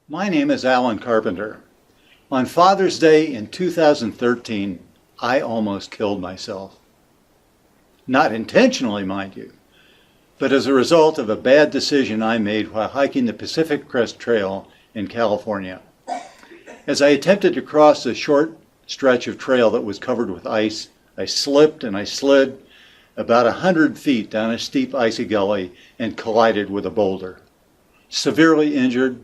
My name is Alan Carpenter. On Father's Day in 2013, I almost killed myself. Not intentionally, mind you, but as a result of a bad decision I made while hiking the Pacific Crest Trail in California. As I attempted to cross a short stretch of trail that was covered with ice, I slipped and I slid about 100 feet down a steep icy gully and collided with a boulder. Severely injured,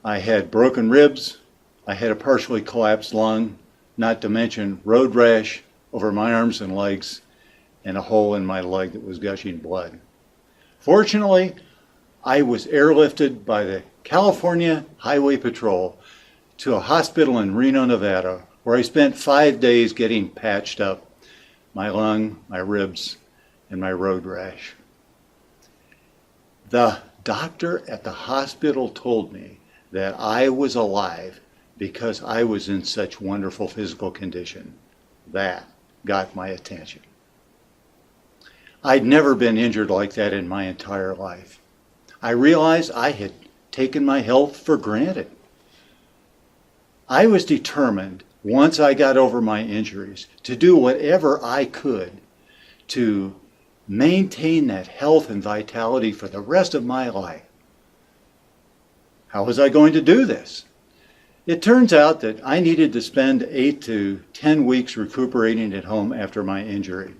I had broken ribs, I had a partially collapsed lung, not to mention road rash over my arms and legs, and a hole in my leg that was gushing blood. Fortunately, I was airlifted by the California Highway Patrol to a hospital in Reno, Nevada, where I spent 5 days getting patched up, my lung, my ribs, and my road rash. The doctor at the hospital told me that I was alive because I was in such wonderful physical condition. That got my attention. I'd never been injured like that in my entire life. I realized I had taken my health for granted. I was determined, once I got over my injuries, to do whatever I could to maintain that health and vitality for the rest of my life. How was I going to do this? It turns out that I needed to spend 8 to 10 weeks recuperating at home after my injury.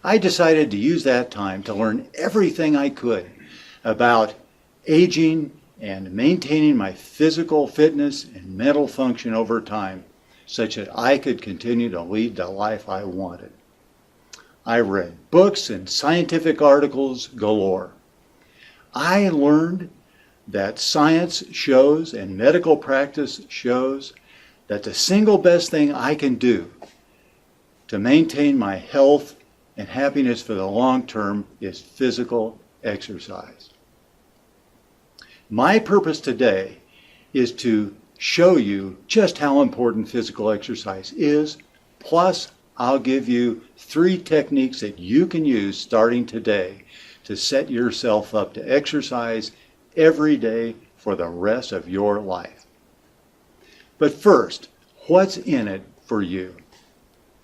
I decided to use that time to learn everything I could about aging and maintaining my physical fitness and mental function over time, such that I could continue to lead the life I wanted. I read books and scientific articles galore. I learned that science shows and medical practice shows that the single best thing I can do to maintain my health and happiness for the long term is physical exercise. My purpose today is to show you just how important physical exercise is, plus I'll give you 3 techniques that you can use starting today to set yourself up to exercise every day for the rest of your life. But first, what's in it for you?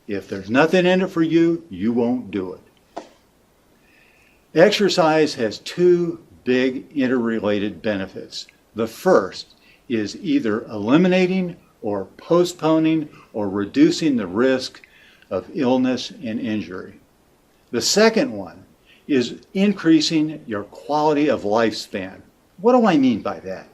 If there's nothing in it for you, you won't do it. Exercise has 2 big interrelated benefits. The first is either eliminating or postponing or reducing the risk of illness and injury. The second one is increasing your quality of lifespan. What do I mean by that?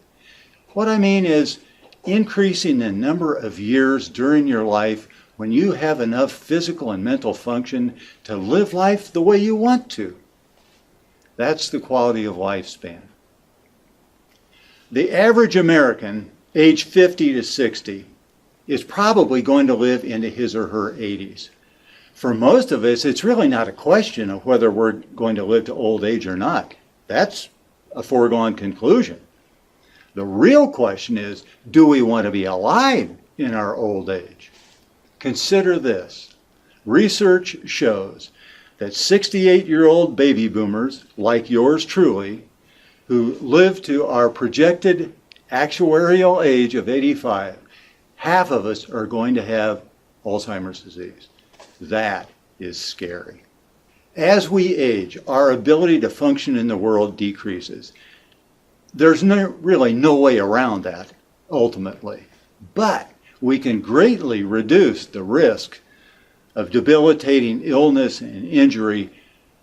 What I mean is increasing the number of years during your life when you have enough physical and mental function to live life the way you want to. That's the quality of lifespan. The average American, age 50 to 60, is probably going to live into his or her 80s. For most of us, it's really not a question of whether we're going to live to old age or not. That's a foregone conclusion. The real question is, do we want to be alive in our old age? Consider this. Research shows that 68-year-old baby boomers, like yours truly, who live to our projected actuarial age of 85, half of us are going to have Alzheimer's disease. That is scary. As we age, our ability to function in the world decreases. There's really no way around that, ultimately. But we can greatly reduce the risk of debilitating illness and injury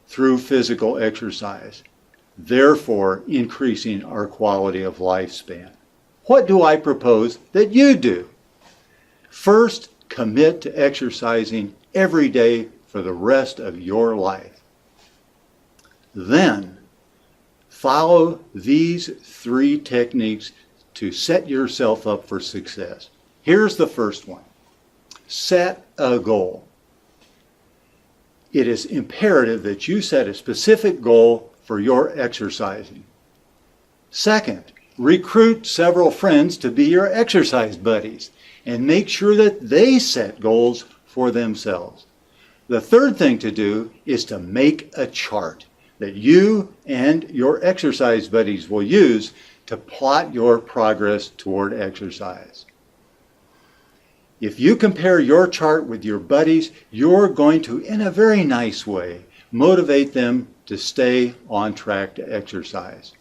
through physical exercise, therefore increasing our quality of lifespan. What do I propose that you do? First, commit to exercising every day for the rest of your life. Then, follow these 3 techniques to set yourself up for success. Here's the first one. Set a goal. It is imperative that you set a specific goal for your exercising. Second, recruit several friends to be your exercise buddies and make sure that they set goals for themselves. The third thing to do is to make a chart that you and your exercise buddies will use to plot your progress toward exercise. If you compare your chart with your buddies, you're going to, in a very nice way, motivate them to stay on track to exercise.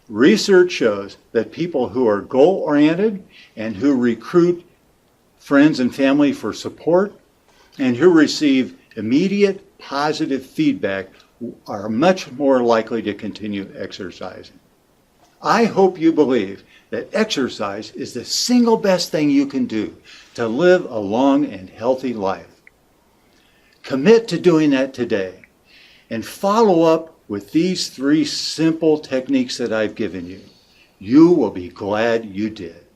Research shows that people who are goal-oriented and who recruit friends and family for support and who receive immediate positive feedback are much more likely to continue exercising. I hope you believe that exercise is the single best thing you can do to live a long and healthy life. Commit to doing that today and follow up with these 3 simple techniques that I've given you. You will be glad you did.